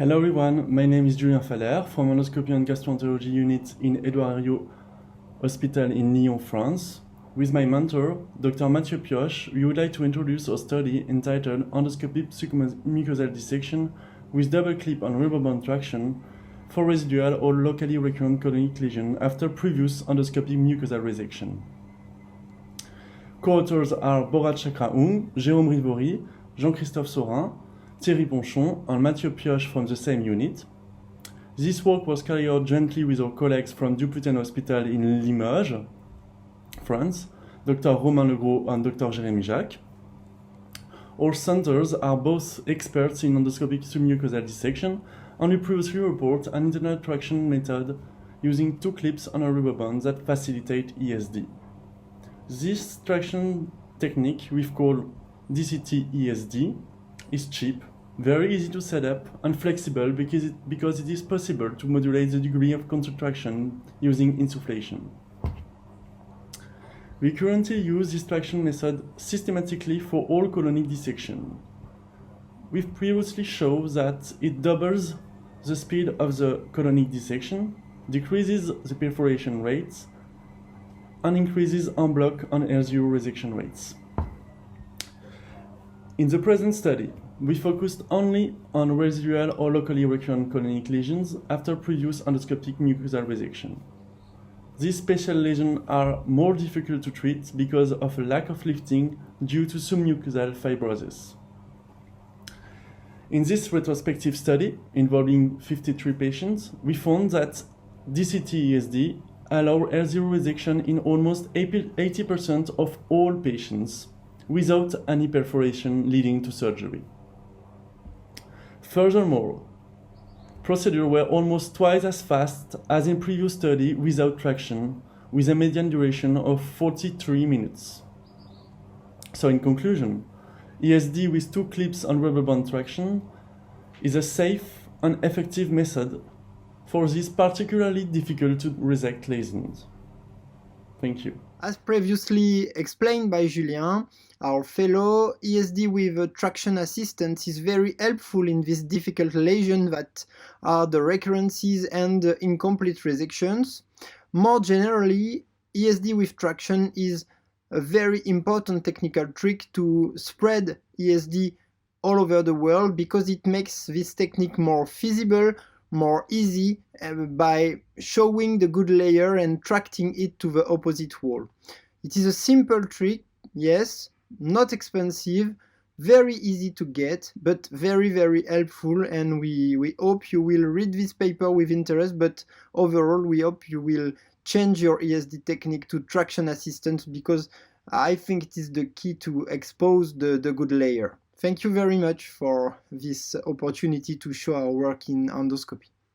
Hello everyone, my name is Julien from Endoscopy and Gastroenterology Unit in Edouard Herriot Hospital in Lyon, France. With my mentor, Dr. Mathieu Pioche, we would like to introduce our study entitled Endoscopic mucosal dissection with double clip and rubber band traction for residual or locally recurrent colonic lesion after previous endoscopic mucosal resection. Co-authors are Borathchakra Oung, Jérémie, Jean-Christophe Saurin, Thierry Ponchon, and Mathieu Pioche from the same unit. This work was carried out jointly with our colleagues from Dupuytren Hospital in Limoges, France, Dr. Romain Legros and Dr. Jérémie Jacques. All centers are both experts in endoscopic submucosal dissection, and we previously report an internal traction method using two clips on a rubber band that facilitate ESD. This traction technique we've called DCT-ESD is cheap, very easy to set up, and flexible because it is possible to modulate the degree of contraction using insufflation. We currently use this traction method systematically for all colonic dissection. We've previously shown that it doubles the speed of the colonic dissection, decreases the perforation rates, and increases en bloc and R0 resection rates. In the present study, we focused only on residual or locally recurrent colonic lesions after previous endoscopic mucosal resection. These special lesions are more difficult to treat because of a lack of lifting due to submucosal fibrosis. In this retrospective study, involving 53 patients, we found that DCT-ESD allows R0 resection in almost 80% of all patients without any perforation leading to surgery. Furthermore, procedures were almost twice as fast as in previous study without traction, with a median duration of 43 minutes. So in conclusion, ESD with two clips and rubber band traction is a safe and effective method for these particularly difficult to resect lesions. Thank you. As previously explained by Julien, our fellow, ESD with traction assistance is very helpful in these difficult lesions that are the recurrences and incomplete resections. More generally, ESD with traction is a very important technical trick to spread ESD all over the world because it makes this technique more feasible, more easy by showing the good layer and tracting it to the opposite wall. It is a simple trick, yes, not expensive, very easy to get, but very, very helpful, and we hope you will read this paper with interest, but overall we hope you will change your ESD technique to traction assistance because I think it is the key to expose the good layer. Thank you very much for this opportunity to show our work in endoscopy.